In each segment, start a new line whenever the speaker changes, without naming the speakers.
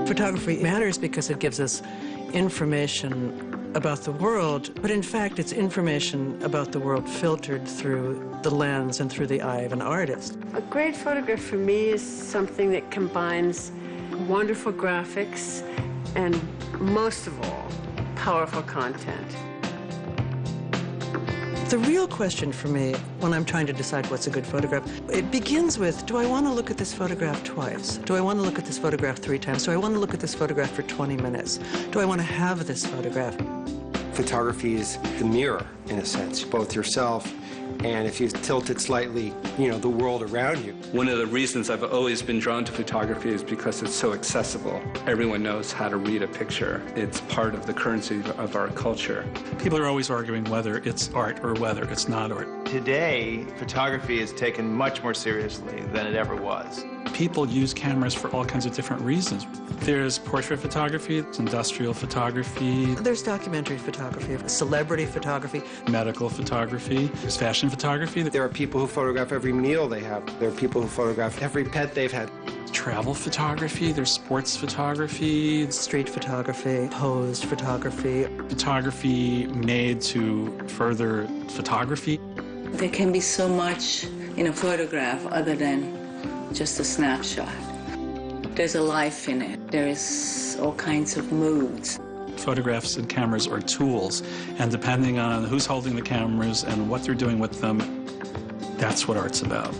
Photography matters because it gives us information about the world, but in fact it's information about the world filtered through the lens and through the eye of an artist.
A great photograph for me is something that combines wonderful graphics and, most of all, powerful content.
The real question for me when I'm trying to decide what's a good photograph, it begins with, do I want to look at this photograph twice? Do I want to look at this photograph 3 times? Do I want to look at this photograph for 20 minutes? Do I want to have this photograph?
Photography is the mirror, in a sense, both yourself and, if you tilt it slightly, you know, the world around you.
One of the reasons I've always been drawn to photography is because it's so accessible. Everyone knows how to read a picture. It's part of the currency of our culture.
People are always arguing whether it's art or whether it's not art.
Today, photography is taken much more seriously than it ever was.
People use cameras for all kinds of different reasons. There's portrait photography, industrial photography.
There's documentary photography, celebrity photography.
Medical photography, there's fashion photography.
There are people who photograph every meal they have. There are people who photograph every pet they've had.
Travel photography, there's sports photography.
Street photography, posed photography.
Photography made to further photography.
There can be so much in a photograph other than just a snapshot. There's a life in it. There's all kinds of moods.
Photographs and cameras are tools, and depending on who's holding the cameras and what they're doing with them, that's what art's about.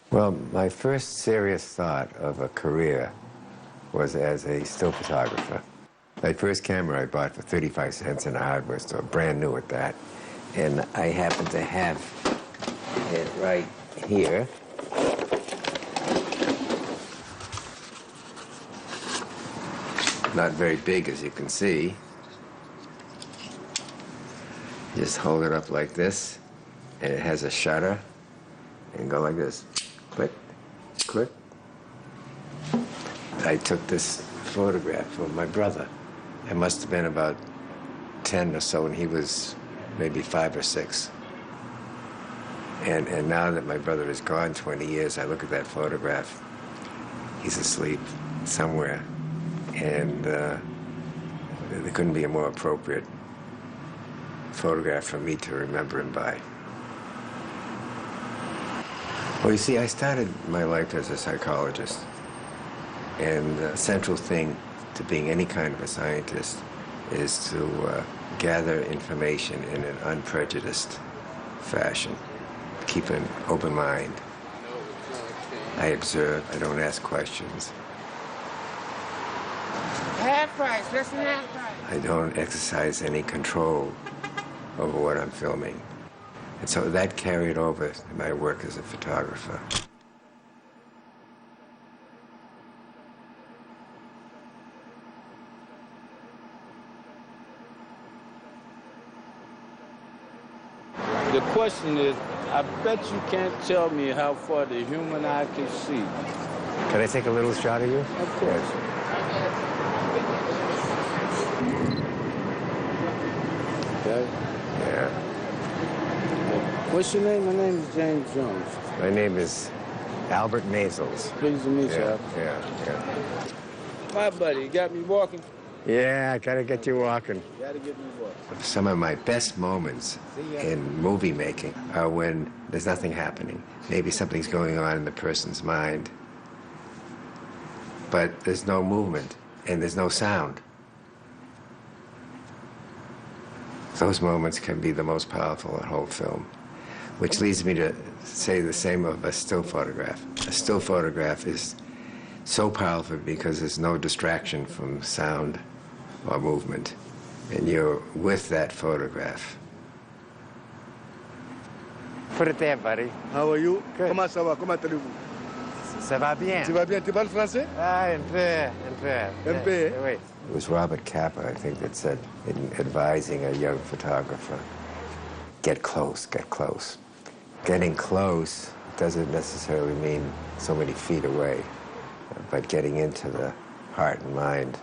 Well, my first serious thought of a career was as a still photographer. My first camera I bought for 35 cents in a hardware store, brand new at that. And I happened to have it right here. Not very big, as you can see. Just hold it up like this, and it has a shutter, and go like this. Click, click. I took this photograph of my brother. I must have been about 10 or so, and he was maybe 5 or 6. And now that my brother is gone 20 years, I look at that photograph. He's asleep somewhere. And there couldn't be a more appropriate photograph for me to remember him by. Well, you see, I started my life as a psychologist, and the central thing to being any kind of a scientist is to gather information in an unprejudiced fashion. Keep an open mind. I observe, I don't ask questions.
Half price, less than half price.
I don't exercise any control over what I'm filming. And so that carried over to my work as a photographer.
The question is, I bet you can't tell me how far the human eye can see.
Can I take a little shot of you?
Of course. Okay.
Yeah.
What's your name? My name is James Jones.
My name is Albert Maisels.
Pleased to meet you, Al.
Yeah.
My buddy, you got me walking?
Yeah, I gotta get you walking.
Gotta get me walking.
Some of my best moments in movie making are when there's nothing happening. Maybe something's going on in the person's mind, but there's no movement and there's no sound. Those moments can be the most powerful in a whole film, which leads me to say the same of a still photograph. A still photograph is so powerful because there's no distraction from sound or movement, and you're with that photograph. Put it there, buddy.
How are you?
Good.
Comment ça va? Comment allez-vous?
Ça va bien.
Tu vas bien? Tu parles français?
Ah, un peu.
Un peu?
Oui. It was Robert Capa, I think, that said, in advising a young photographer, get close, get close. Getting close doesn't necessarily mean so many feet away. but getting into the heart and mind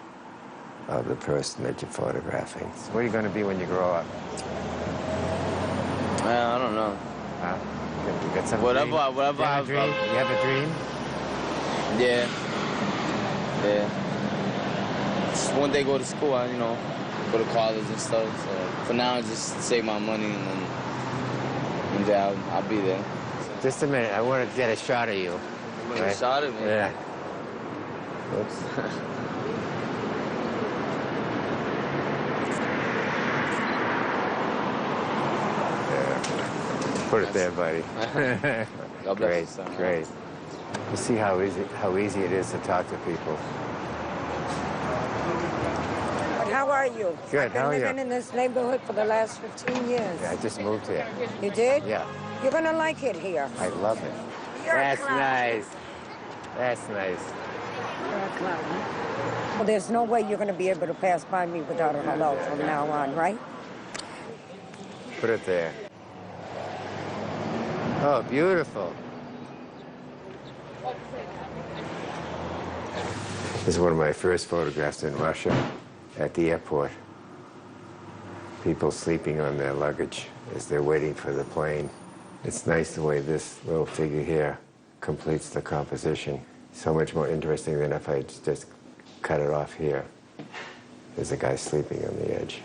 of the person that you're photographing. So what are you going to be when you grow up?
I don't know.
Huh? You got some
Whatever,
dream?
whatever.
You have a dream? You have a dream?
Yeah. Just one day go to school, you know, go to college and stuff. So for now, just save my money and then one day I'll be there.
Just a minute. I want to get a shot of you.
Get a shot of me?
Yeah. Oops. Put it there, buddy.
God bless
Great,
you, son.
great. You see how easy it is to talk to people.
But how are you?
Good, how are
I've
you?
been living in this neighborhood for the last 15 years.
Yeah, I just moved here.
You did?
Yeah,
You're gonna like it here.
I love it.
You're a
That's
clown.
nice. That's nice.
You're a clown. Well, there's no way you're gonna be able to pass by me without a hello from now on, right?
Put it there. Oh, beautiful. This is one of my first photographs in Russia at the airport. People sleeping on their luggage as they're waiting for the plane. It's nice the way this little figure here completes the composition. So much more interesting than if I just cut it off here. There's a guy sleeping on the edge.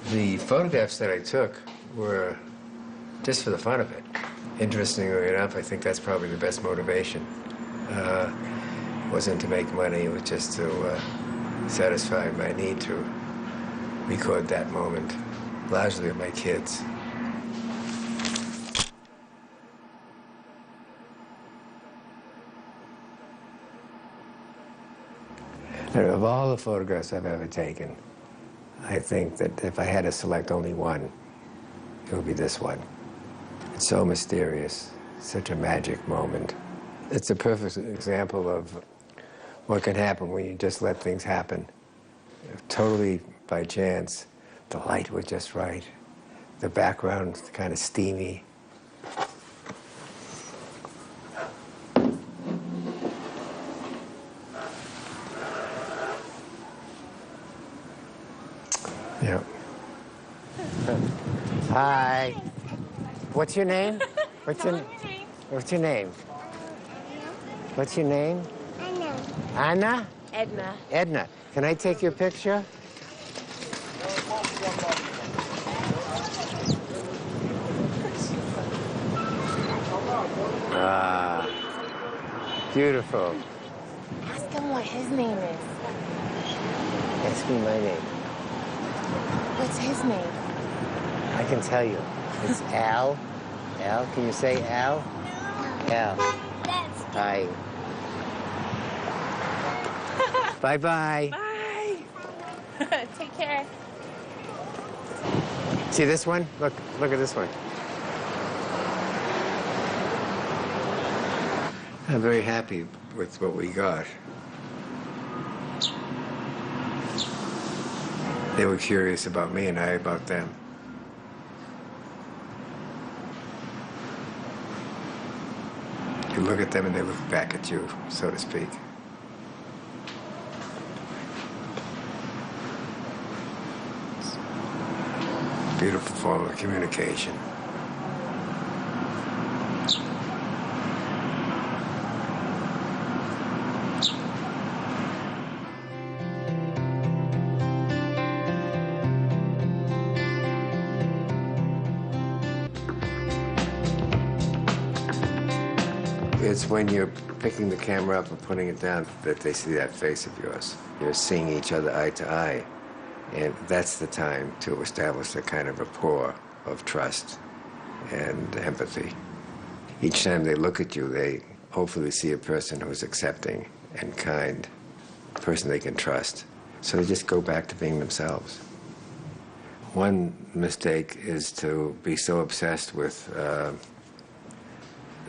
The photographs that I took were just for the fun of it. Interestingly enough, I think that's probably the best motivation. Wasn't to make money, it was just to satisfy my need to record that moment, largely of my kids. And of all the photographs I've ever taken, I think that if I had to select only one, it would be this one. It's so mysterious, such a magic moment. It's a perfect example of what can happen when you just let things happen. Totally by chance, the light was just right. The background kind of steamy. Yeah. Hi. What's your name? What's your name? What's your name?
Anna.
Anna?
Edna.
Edna. Can I take your picture? Ah, beautiful.
Ask him what his name is.
Ask me my name.
What's his name?
I can tell you. It's Al. Al, can you say Al? Al. Hi. Bye-bye.
Bye. Take care.
See this one? Look at this one. I'm very happy with what we got. They were curious about me and I about them. You look at them and they look back at you, so to speak. Beautiful form of communication. It's when you're picking the camera up and putting it down that they see that face of yours. You're seeing each other eye to eye. And that's the time to establish a kind of rapport of trust and empathy. Each time they look at you, they hopefully see a person who's accepting and kind, a person they can trust. So they just go back to being themselves. One mistake is to be so obsessed with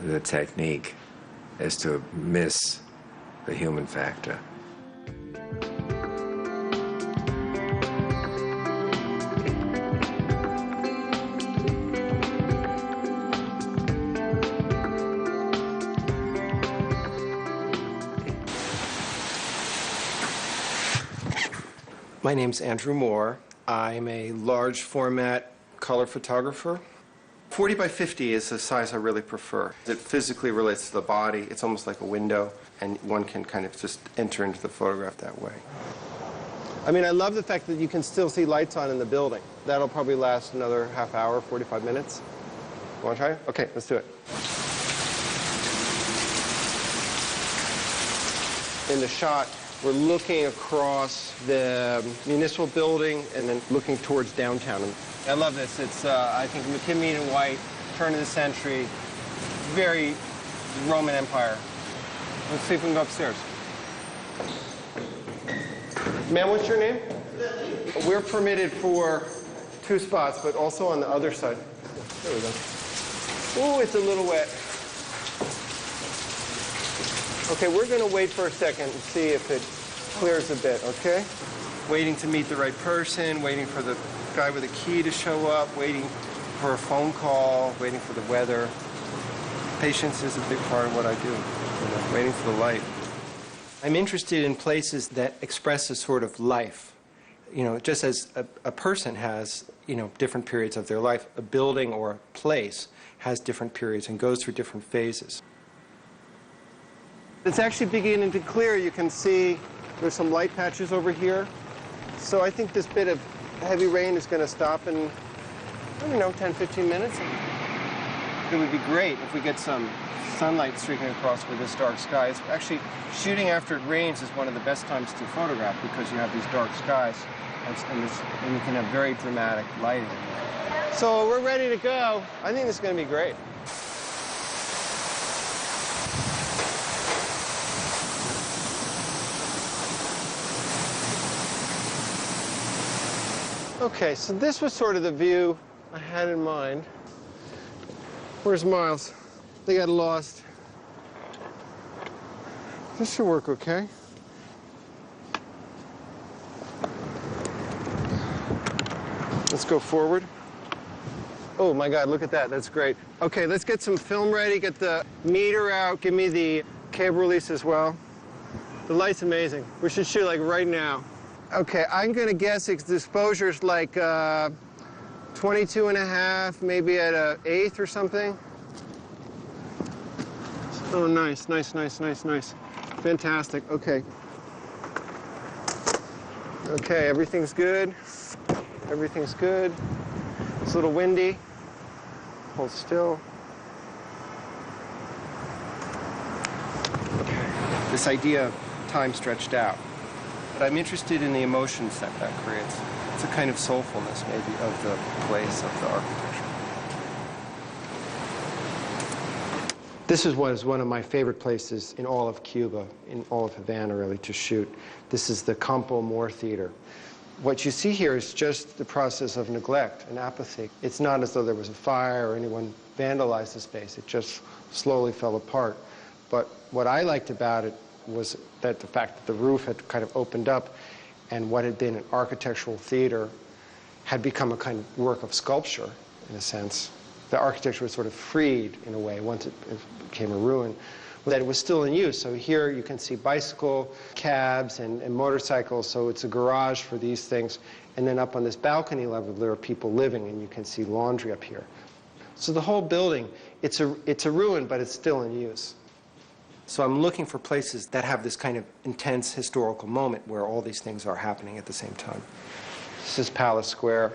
the technique as to miss the human factor.
My name's Andrew Moore. I'm a large format color photographer. 40 by 50 is the size I really prefer. It physically relates to the body. It's almost like a window, and one can kind of just enter into the photograph that way. I mean, I love the fact that you can still see lights on in the building. That'll probably last another half hour, 45 minutes. You want to try it? Okay, let's do it. In the shot, we're looking across the municipal building and then looking towards downtown. I love this. It's, I think, McKim and White, turn of the century, very Roman Empire. Let's see if we can go upstairs. Ma'am, what's your name? We're permitted for 2 spots, but also on the other side. There we go. Ooh, it's a little wet. Okay, we're going to wait for a second and see if it clears a bit, okay? Waiting to meet the right person, waiting for the guy with a key to show up, waiting for a phone call, waiting for the weather. Patience is a big part of what I do, waiting for the light. I'm interested in places that express a sort of life. You know, just as a person has, you know, different periods of their life, a building or a place has different periods and goes through different phases. It's actually beginning to clear. You can see there's some light patches over here. So I think this bit of heavy rain is going to stop in, I don't know, 10, 15 minutes. It would be great if we get some sunlight streaking across with this dark sky. It's actually, shooting after it rains is one of the best times to photograph because you have these dark skies and you can have very dramatic lighting. So we're ready to go. I think this is going to be great. Okay, so this was sort of the view I had in mind. Where's Miles? They got lost. This should work okay. Let's go forward. Oh my God, look at that, that's great. Okay, let's get some film ready, get the meter out, give me the cable release as well. The light's amazing. We should shoot like right now. Okay, I'm gonna guess its exposure's like 22.5, maybe at an 1/8 or something. Oh, nice, nice, nice, nice, nice. Fantastic, okay. Okay, everything's good. Everything's good. It's a little windy. Hold still. Okay. This idea of time stretched out. But I'm interested in the emotions that that creates. It's a kind of soulfulness, maybe, of the place, of the architecture. This was one of my favorite places in all of Cuba, in all of Havana, really, to shoot. This is the Campo Amor Theater. What you see here is just the process of neglect and apathy. It's not as though there was a fire or anyone vandalized the space. It just slowly fell apart. But what I liked about it was that the fact that the roof had kind of opened up and what had been an architectural theater had become a kind of work of sculpture, in a sense. The architecture was sort of freed, in a way, once it became a ruin, that it was still in use. So here you can see bicycle cabs and motorcycles, so it's a garage for these things. And then up on this balcony level, there are people living, and you can see laundry up here. So the whole building, it's a ruin, but it's still in use. So I'm looking for places that have this kind of intense historical moment where all these things are happening at the same time. This is Palace Square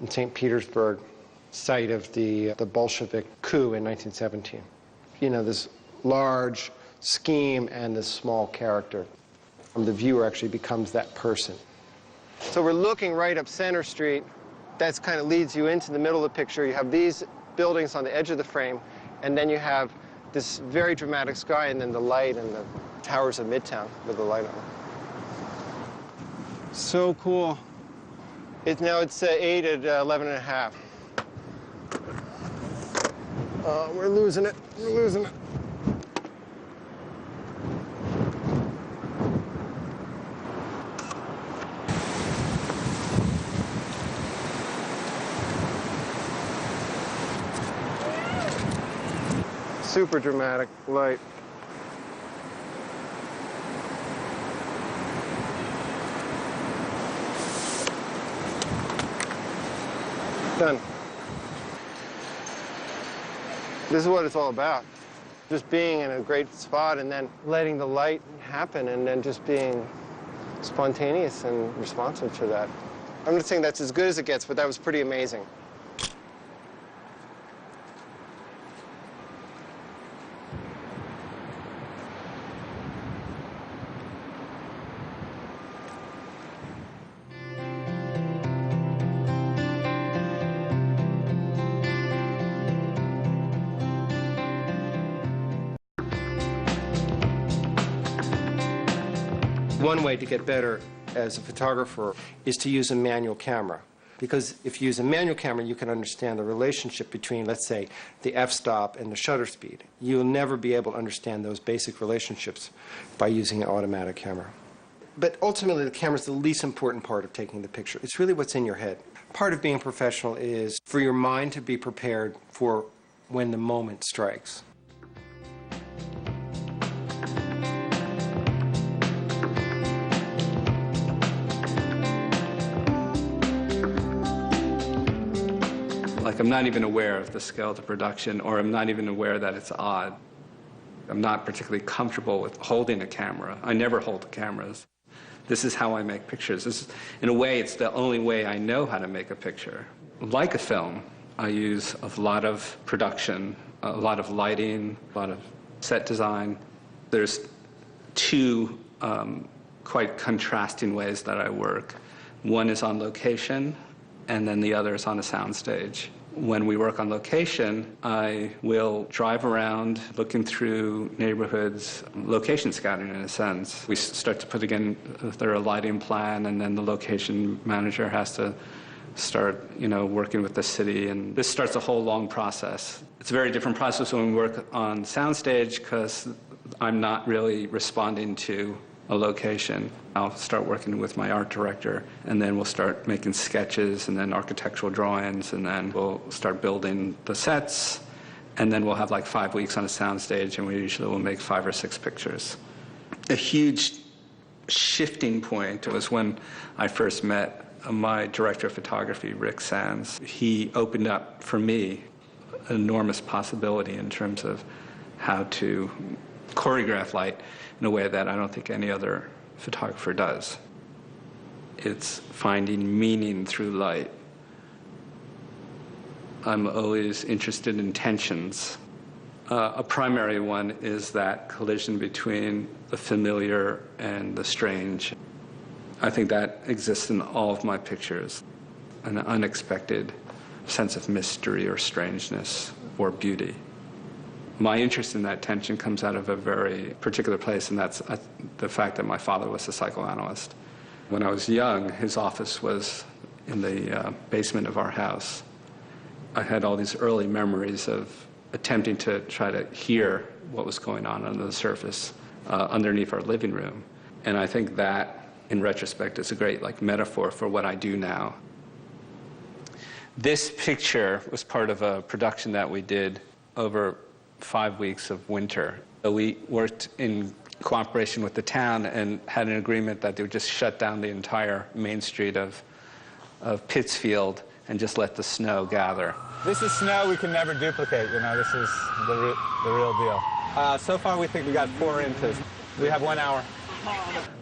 in St. Petersburg, site of the Bolshevik coup in 1917. You know, this large scheme and this small character. The viewer actually becomes that person. So we're looking right up Center Street. That kind of leads you into the middle of the picture. You have these buildings on the edge of the frame, and then you have this very dramatic sky, and then the light and the towers of Midtown with the light on. So cool. It's 8 at 11.5. We're losing it. We're losing it. Super dramatic light. Done. This is what it's all about. Just being in a great spot and then letting the light happen and then just being spontaneous and responsive to that. I'm not saying that's as good as it gets, but that was pretty amazing. One way to get better as a photographer is to use a manual camera. Because if you use a manual camera, you can understand the relationship between, let's say, the f-stop and the shutter speed. You'll never be able to understand those basic relationships by using an automatic camera. But ultimately, the camera is the least important part of taking the picture. It's really what's in your head. Part of being a professional is for your mind to be prepared for when the moment strikes.
Like, I'm not even aware of the scale of the production, or I'm not even aware that it's odd. I'm not particularly comfortable with holding a camera. I never hold the cameras. This is how I make pictures. In a way, it's the only way I know how to make a picture. Like a film, I use a lot of production, a lot of lighting, a lot of set design. There's two quite contrasting ways that I work. One is on location, and then the other is on a soundstage. When we work on location, I will drive around looking through neighborhoods, location scouting in a sense. We start to put together a lighting plan, and then the location manager has to start, working with the city, and this starts a whole long process. It's a very different process when we work on soundstage because I'm not really responding to a location. I'll start working with my art director, and then we'll start making sketches and then architectural drawings, and then we'll start building the sets, and then we'll have like 5 weeks on a soundstage, and we usually will make 5 or 6 pictures. A huge shifting point was when I first met my director of photography, Rick Sands. He opened up for me an enormous possibility in terms of how to choreograph light in a way that I don't think any other photographer does. It's finding meaning through light. I'm always interested in tensions. A primary one is that collision between the familiar and the strange. I think that exists in all of my pictures, an unexpected sense of mystery or strangeness or beauty. My interest in that tension comes out of a very particular place, and that's the fact that my father was a psychoanalyst. When I was young, his office was in the basement of our house. I had all these early memories of attempting to try to hear what was going on under the surface underneath our living room. And I think that, in retrospect, is a great metaphor for what I do now. This picture was part of a production that we did over 5 weeks of winter. We worked in cooperation with the town and had an agreement that they would just shut down the entire main street of Pittsfield and just let the snow gather.
This is snow we can never duplicate, this is the real deal. So far we think we got 4 inches. We have 1 hour.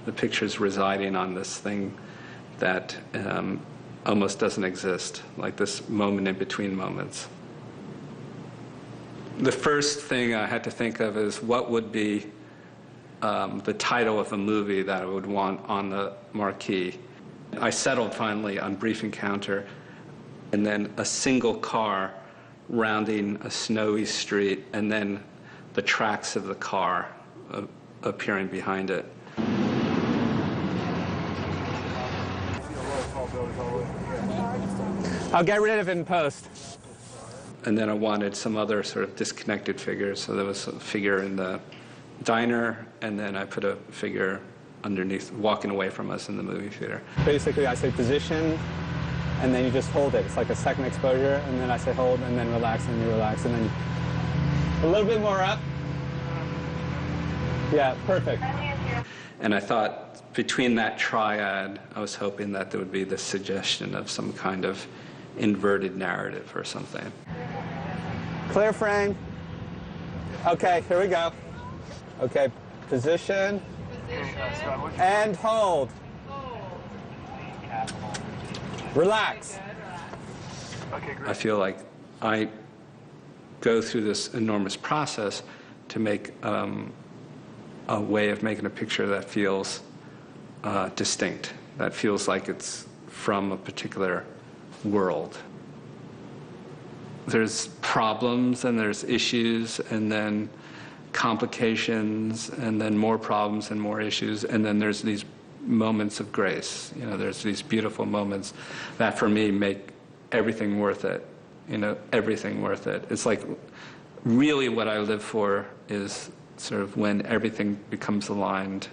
The picture's residing on this thing that almost doesn't exist, like this moment in between moments. The first thing I had to think of is what would be the title of a movie that I would want on the marquee. I settled finally on Brief Encounter, and then a single car rounding a snowy street, and then the tracks of the car appearing behind it.
I'll get rid of it in post.
And then I wanted some other sort of disconnected figures. So there was a figure in the diner, and then I put a figure underneath, walking away from us in the movie theater.
Basically, I say position, and then you just hold it. It's like a second exposure, and then I say hold, and then relax, and you relax, and then a little bit more up. Yeah, perfect.
And I thought between that triad, I was hoping that there would be this suggestion of some kind of inverted narrative or something.
Clear frame. Okay, here we go. Okay, position. And hold. Relax.
I feel like I go through this enormous process to make a way of making a picture that feels distinct, that feels like it's from a particular world. There's problems and there's issues and then complications and then more problems and more issues, and then there's these moments of grace. You know, there's these beautiful moments that for me make everything worth it. You know, everything worth it. It's like really what I live for is sort of when everything becomes aligned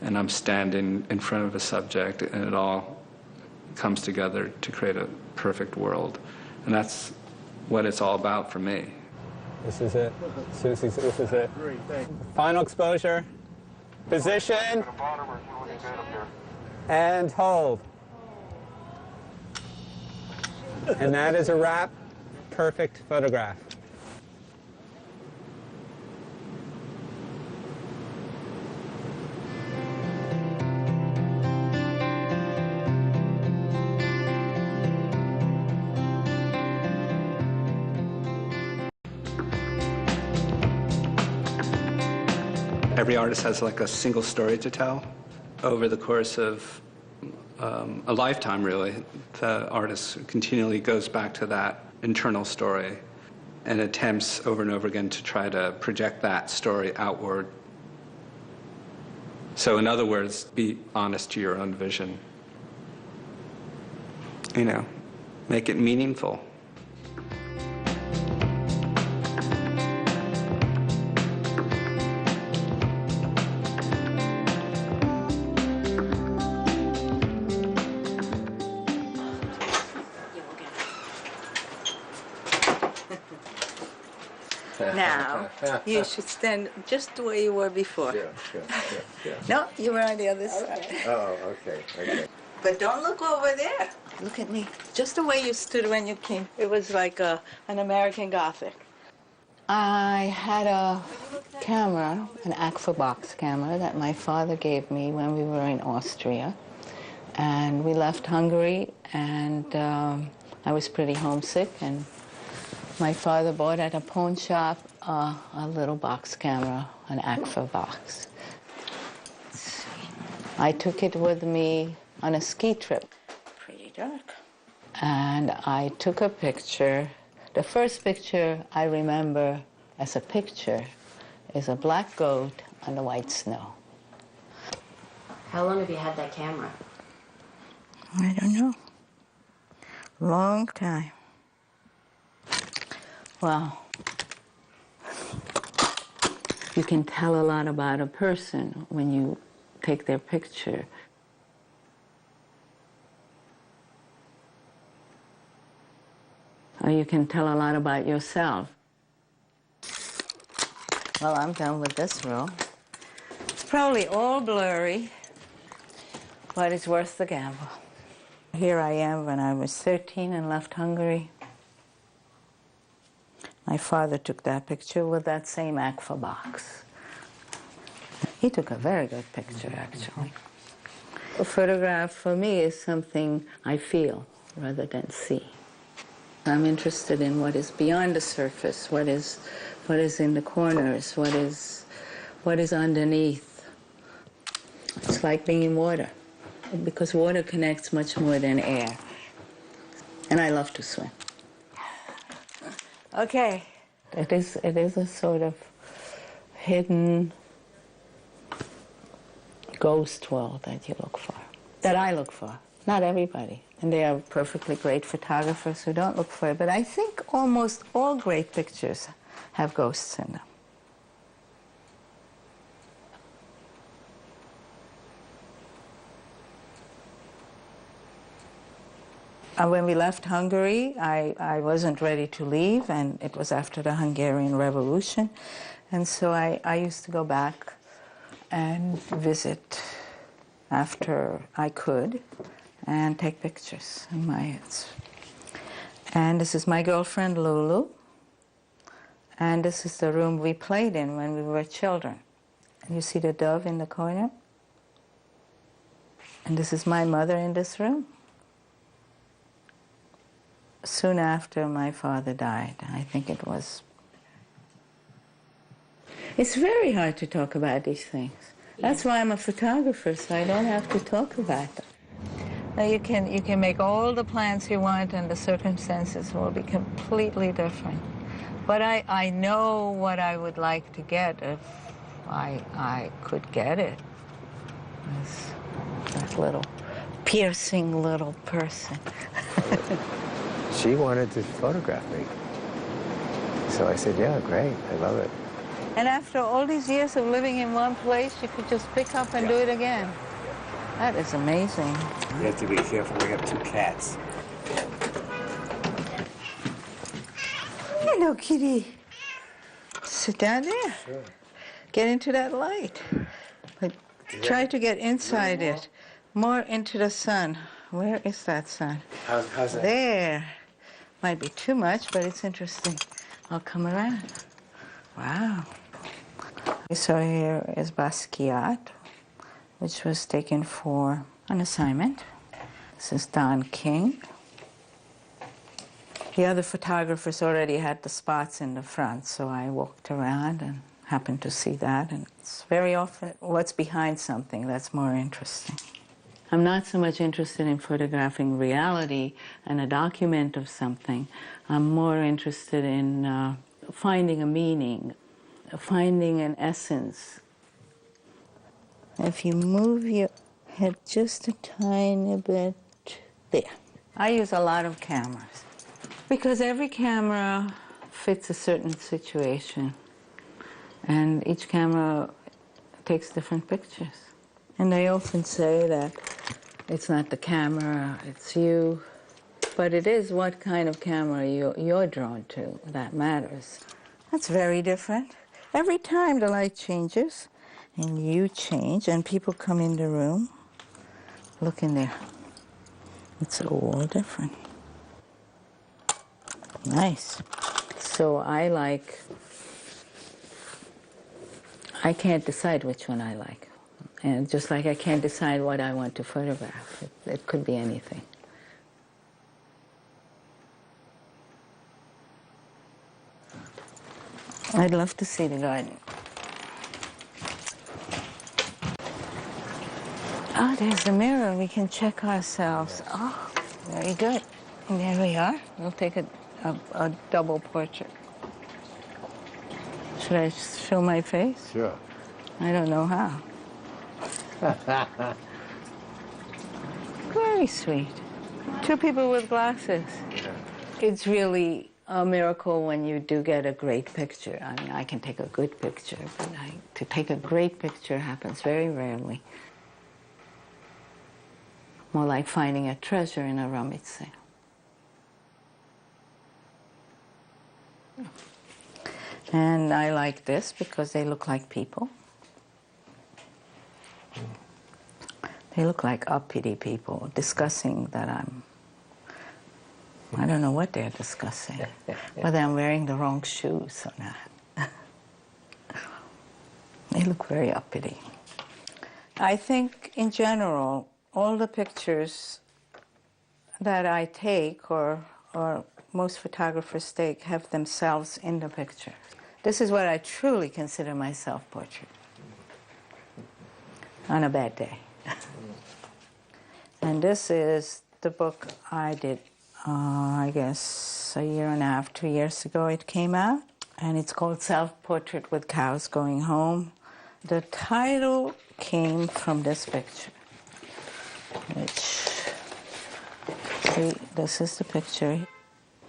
and I'm standing in front of a subject and it all comes together to create a perfect world. And that's what it's all about for me.
This is it. Susie, this is it. Final exposure. Position. And hold. And that is a wrap. Perfect photograph.
Every artist has like a single story to tell. Over the course of a lifetime, really, the artist continually goes back to that internal story and attempts over and over again to try to project that story outward. So in other words, be honest to your own vision. You know, make it meaningful.
Now, you should stand just the way you were before.
Sure.
No, you were on the other side.
Oh, okay.
But don't look over there. Look at me. Just the way you stood when you came. It was like an American Gothic. I had a camera, an Agfa box camera that my father gave me when we were in Austria. And we left Hungary, and I was pretty homesick, and my father bought at a pawn shop a little box camera, an Agfa box. I took it with me on a ski trip. Pretty dark. And I took a picture. The first picture I remember as a picture is a black goat on the white snow.
How long have you had that camera?
I don't know. Long time. Well, you can tell a lot about a person when you take their picture. Or you can tell a lot about yourself. Well, I'm done with this roll. It's probably all blurry, but it's worth the gamble. Here I am when I was 13 and left Hungary. My father took that picture with that same Agfa box. He took a very good picture, actually. A photograph, for me, is something I feel rather than see. I'm interested in what is beyond the surface, what is in the corners, what is underneath. It's like being in water, because water connects much more than air. And I love to swim. Okay. It is a sort of hidden ghost world that you look for, that I look for. Not everybody. And there are perfectly great photographers who don't look for it, but I think almost all great pictures have ghosts in them. When we left Hungary, I wasn't ready to leave, and it was after the Hungarian Revolution. And so I used to go back and visit after I could and take pictures. And this is my girlfriend, Lulu. And this is the room we played in when we were children. And you see the dove in the corner? And this is my mother in this room. Soon after my father died, I think it was. It's very hard to talk about these things. That's why I'm a photographer, so I don't have to talk about them. Now you can make all the plans you want, and the circumstances will be completely different. But I know what I would like to get if I could get it. It's that little piercing little person.
She wanted to photograph me. So I said, yeah, great, I love it.
And after all these years of living in one place, you could just pick up and do it again. That is amazing.
You have to be careful, we have 2 cats.
Hello, kitty. Sit down there.
Sure.
Get into that light. But try to get inside it. More into the sun. Where is that sun?
How's that?
There. Might be too much, but it's interesting. I'll come around. Wow. So here is Basquiat, which was taken for an assignment. This is Don King. The other photographers already had the spots in the front, so I walked around and happened to see that. And it's very often what's behind something that's more interesting. I'm not so much interested in photographing reality and a document of something. I'm more interested in finding a meaning, finding an essence. If you move your head just a tiny bit, there. I use a lot of cameras because every camera fits a certain situation, and each camera takes different pictures. And I often say that it's not the camera, it's you, but it is what kind of camera you're drawn to that matters. That's very different. Every time the light changes and you change and people come in the room, look in there. It's all different. Nice. So I can't decide which one I like. And just like I can't decide what I want to photograph. It could be anything. I'd love to see the garden. Oh, there's the mirror. We can check ourselves. Oh, very good. And there we are. We'll take a double portrait. Should I show my face?
Sure.
I don't know how. Very sweet. 2 people with glasses.
Yeah.
It's really a miracle when you do get a great picture. I mean, I can take a good picture, but to take a great picture happens very rarely. More like finding a treasure in a rummage sale. And I like this because they look like people. They look like uppity people discussing that I don't know what they're discussing, whether I'm wearing the wrong shoes or not. They look very uppity. I think in general, all the pictures that I take or most photographers take have themselves in the picture. This is what I truly consider my self-portrait on a bad day. And this is the book I did, I guess, 1.5 2 years ago it came out. And it's called Self-Portrait with Cows Going Home. The title came from this picture, which, see, this is the picture.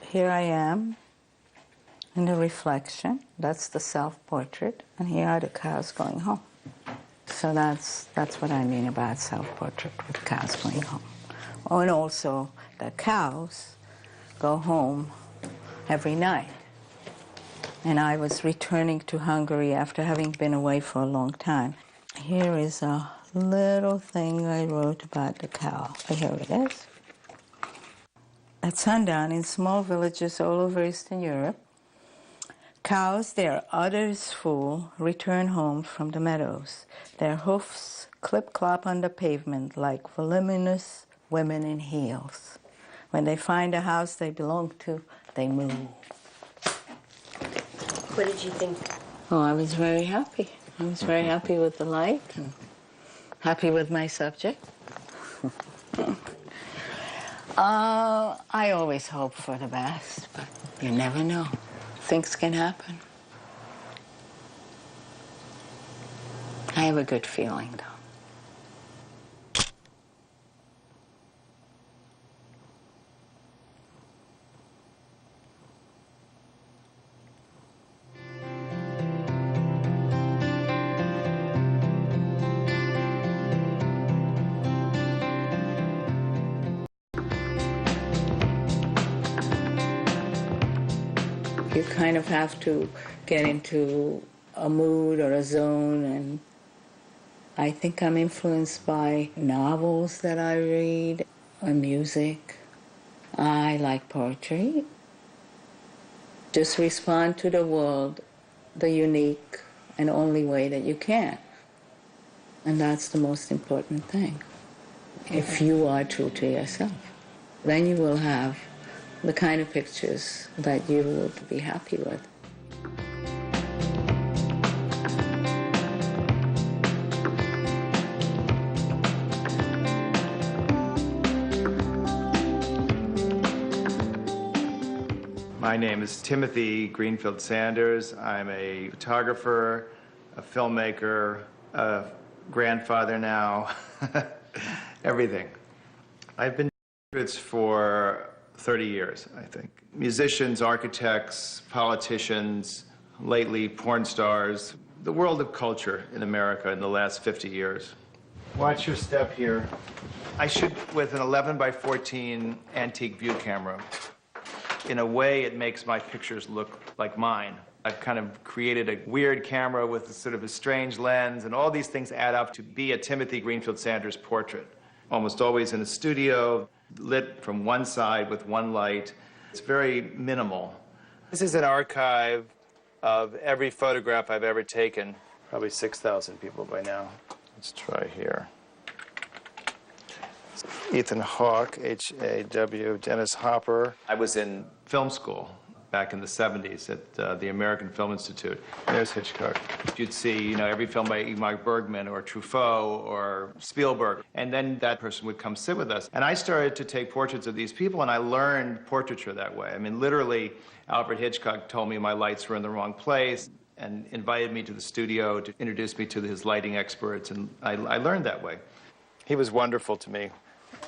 Here I am in the reflection. That's the self-portrait. And here are the cows going home. So that's what I mean about self-portrait with cows going home. Oh, and also the cows go home every night. And I was returning to Hungary after having been away for a long time. Here is a little thing I wrote about the cow. Here it is. At sundown, in small villages all over Eastern Europe, cows, their udders full, return home from the meadows. Their hoofs clip-clop on the pavement like voluminous women in heels. When they find a house they belong to, they move.
What did you think?
Oh, I was very happy. I was very happy with the light and happy with my subject. I always hope for the best, but you never know. Things can happen. I have a good feeling, though. You kind of have to get into a mood or a zone, and I think I'm influenced by novels that I read or music. I like poetry. Just respond to the world the unique and only way that you can. And that's the most important thing. If you are true to yourself, then you will have the kind of pictures that you will be happy with.
My name is Timothy Greenfield Sanders. I'm a photographer, a filmmaker, a grandfather now, everything. I've been doing this for 30 years, I think. Musicians, architects, politicians, lately porn stars, the world of culture in America in the last 50 years. Watch your step here. I shoot with an 11 by 14 antique view camera. In a way, it makes my pictures look like mine. I've kind of created a weird camera with sort of a strange lens, and all these things add up to be a Timothy Greenfield Sanders portrait. Almost always in a studio, lit from one side with one light. It's very minimal. This is an archive of every photograph I've ever taken. Probably 6,000 people by now. Let's try here. Ethan Hawke, H-A-W, Dennis Hopper. I was in film school back in the 70s at the American Film Institute. There's Hitchcock. You'd see, you know, every film by Ingmar Bergman or Truffaut or Spielberg, and then that person would come sit with us. And I started to take portraits of these people, and I learned portraiture that way. I mean, literally, Alfred Hitchcock told me my lights were in the wrong place and invited me to the studio to introduce me to his lighting experts, and I learned that way. He was wonderful to me.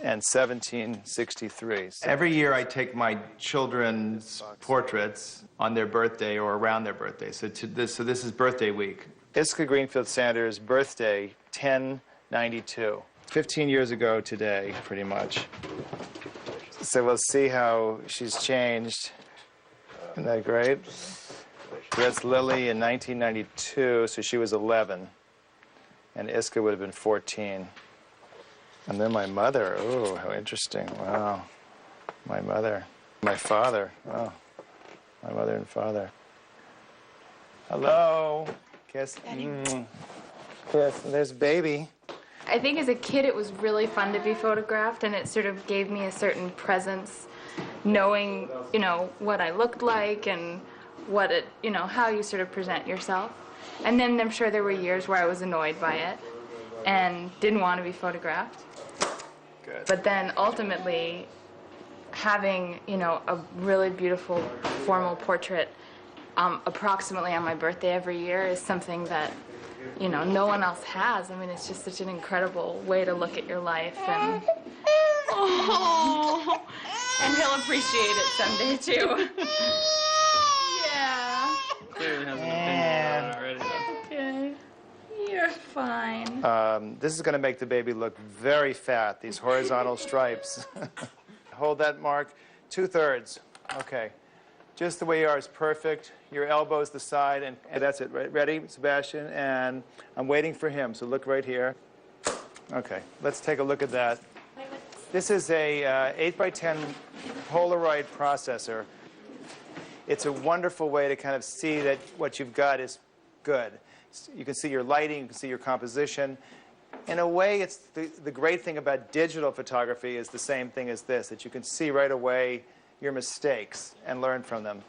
And 1763. Every year I take my children's portraits on their birthday or around their birthday. So this is birthday week. Iska Greenfield Sanders' birthday, 1092. 15 years ago today, pretty much. So we'll see how she's changed. Isn't that great? So that's Lily in 1992, so she was 11. And Iska would have been 14. And then my mother, oh, how interesting, wow. My mother, my father, oh, my mother and father. Hello, kiss, kiss, there's baby.
I think as a kid it was really fun to be photographed, and it sort of gave me a certain presence, knowing, you know, what I looked like and what it, you know, how you sort of present yourself. And then I'm sure there were years where I was annoyed by it and didn't want to be photographed. Good. But then ultimately, having, you know, a really beautiful formal portrait approximately on my birthday every year is something that, you know, no one else has. I mean, it's just such an incredible way to look at your life, and oh, and he'll appreciate it someday too. Yeah.
Clearly hasn't been already.
Okay. You're fine.
This is going to make the baby look very fat, these horizontal stripes. Hold that, Mark. 2/3. Okay. Just the way you are is perfect. Your elbows the side, and that's it. Right? Ready, Sebastian? And I'm waiting for him, so look right here. Okay, let's take a look at that. This is a 8 by 10 Polaroid processor. It's a wonderful way to kind of see that what you've got is good. You can see your lighting, you can see your composition. In a way, it's the great thing about digital photography is the same thing as this, that you can see right away your mistakes and learn from them.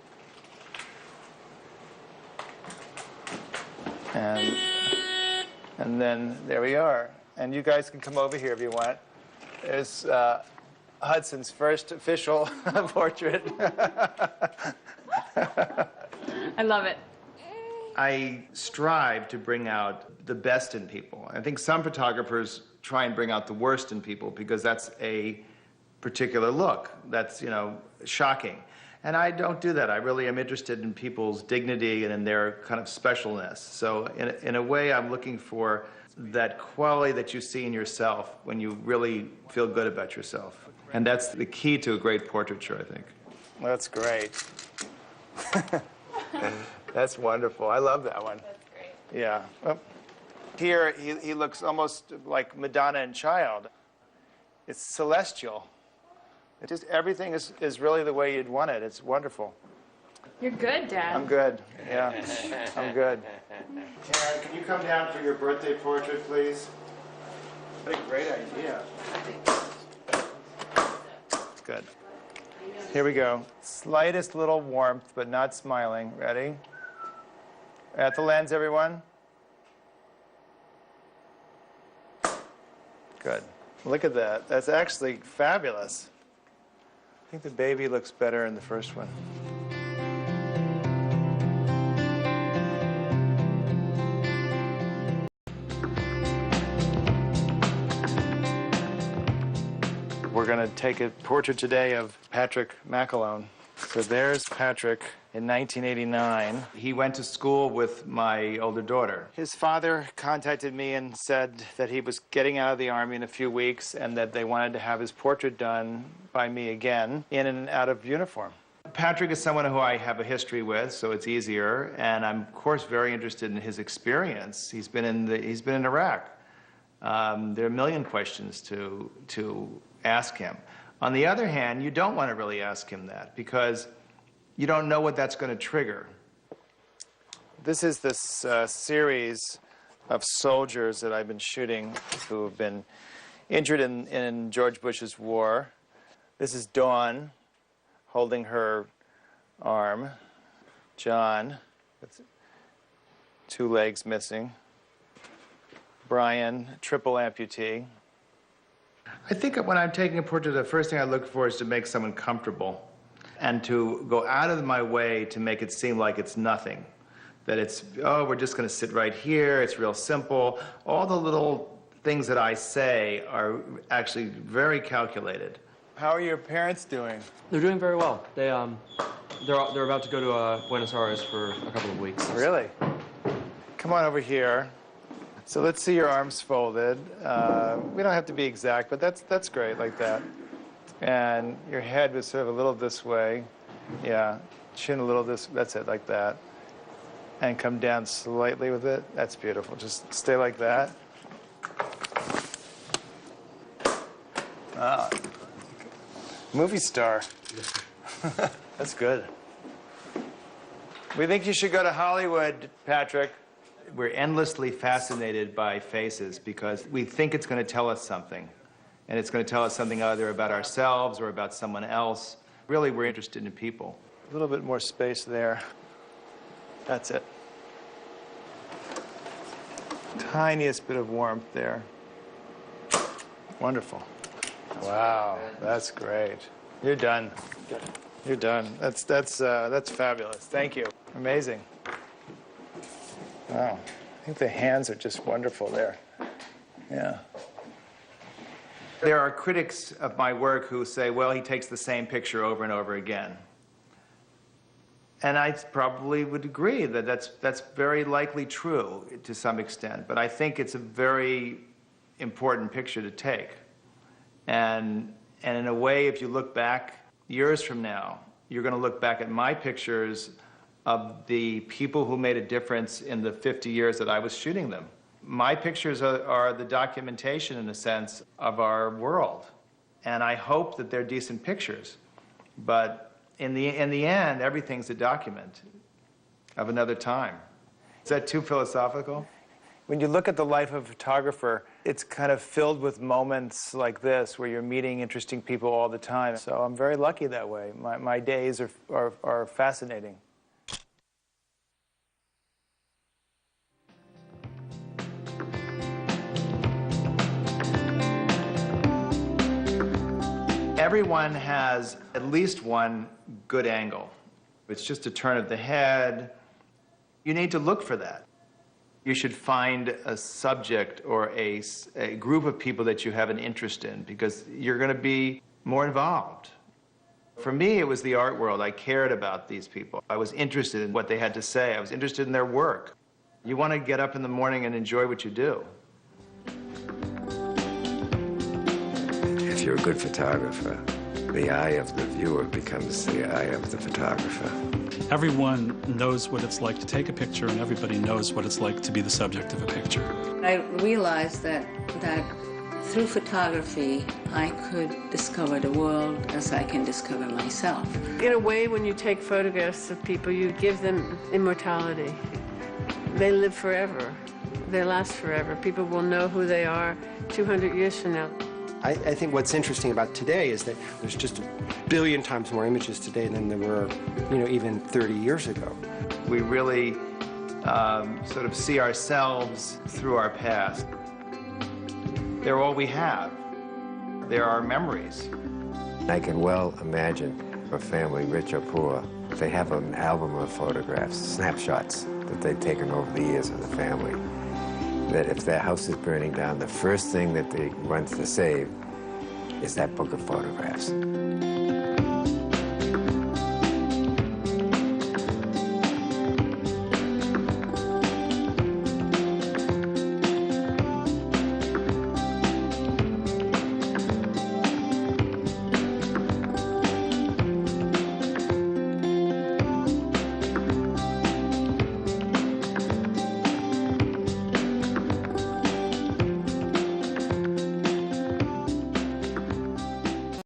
And then there we are. And you guys can come over here if you want. There's Hudson's first official portrait.
I love it.
I strive to bring out the best in people. I think some photographers try and bring out the worst in people because that's a particular look. That's, shocking. And I don't do that. I really am interested in people's dignity and in their kind of specialness. So in a way, I'm looking for that quality that you see in yourself when you really feel good about yourself. And that's the key to a great portraiture, I think. Well, that's great. That's wonderful. I love that one.
That's great.
Yeah. Well, here, he looks almost like Madonna and Child. It's celestial. It just, everything is really the way you'd want it. It's wonderful.
You're good, Dad.
I'm good. Yeah, I'm good. Karen, can you come down for your birthday portrait, please? What a great idea. Good. Here we go. Slightest little warmth, but not smiling. Ready? At the lens, everyone. Good. Look at that. That's actually fabulous. I think the baby looks better in the first one. We're going to take a portrait today of Patrick McAlone. So there's Patrick in 1989. He went to school with my older daughter. His father contacted me and said that he was getting out of the Army in a few weeks and that they wanted to have his portrait done by me again in and out of uniform. Patrick is someone who I have a history with, so it's easier, and I'm of course very interested in his experience. He's been in Iraq. There are a million questions to ask him. On the other hand, you don't want to really ask him that because you don't know what that's going to trigger. This is this series of soldiers that I've been shooting who have been injured in George Bush's war. This is Dawn holding her arm. John with 2 legs missing. Brian, triple amputee. I think when I'm taking a portrait, the first thing I look for is to make someone comfortable and to go out of my way to make it seem like it's nothing. That it's, oh, we're just going to sit right here, it's real simple. All the little things that I say are actually very calculated. How are your parents doing?
They're doing very well. They're about to go to Buenos Aires for a couple of weeks.
Really? Come on over here. So let's see your arms folded. We don't have to be exact, but that's great, like that. And your head was sort of a little this way. Yeah, chin a little this, that's it, like that. And come down slightly with it. That's beautiful. Just stay like that. Ah, movie star. That's good. We think you should go to Hollywood, Patrick. We're endlessly fascinated by faces because we think it's going to tell us something. And it's going to tell us something either about ourselves or about someone else. Really, we're interested in people. A little bit more space there. That's it. Tiniest bit of warmth there. Wonderful. Wow, that's great. You're done. You're done. That's fabulous. Thank you. Amazing. Wow. I think the hands are just wonderful there. Yeah. There are critics of my work who say, well, he takes the same picture over and over again. And I probably would agree that that's very likely true to some extent. But I think it's a very important picture to take. And in a way, if you look back years from now, you're going to look back at my pictures of the people who made a difference in the 50 years that I was shooting them. My pictures are the documentation, in a sense, of our world. And I hope that they're decent pictures. But in the end, everything's a document of another time. Is that too philosophical? When you look at the life of a photographer, it's kind of filled with moments like this where you're meeting interesting people all the time. So I'm very lucky that way. My days are fascinating. Everyone has at least one good angle. It's just a turn of the head. You need to look for that. You should find a subject or a group of people that you have an interest in, because you're going to be more involved. For me, it was the art world. I cared about these people. I was interested in what they had to say. I was interested in their work. You want to get up in the morning and enjoy what you do.
If you're a good photographer, the eye of the viewer becomes the eye of the photographer.
Everyone knows what it's like to take a picture, and everybody knows what it's like to be the subject of a picture.
I realized that through photography, I could discover the world as I can discover myself.
In a way, when you take photographs of people, you give them immortality. They live forever. They last forever. People will know who they are 200 years from now.
I think what's interesting about today is that there's just a billion times more images today than there were, even 30 years ago.
We really sort of see ourselves through our past. They're all we have. They're our memories.
I can well imagine a family, rich or poor, they have an album of photographs, snapshots that they've taken over the years of the family. That if their house is burning down, the first thing that they want to save is that book of photographs.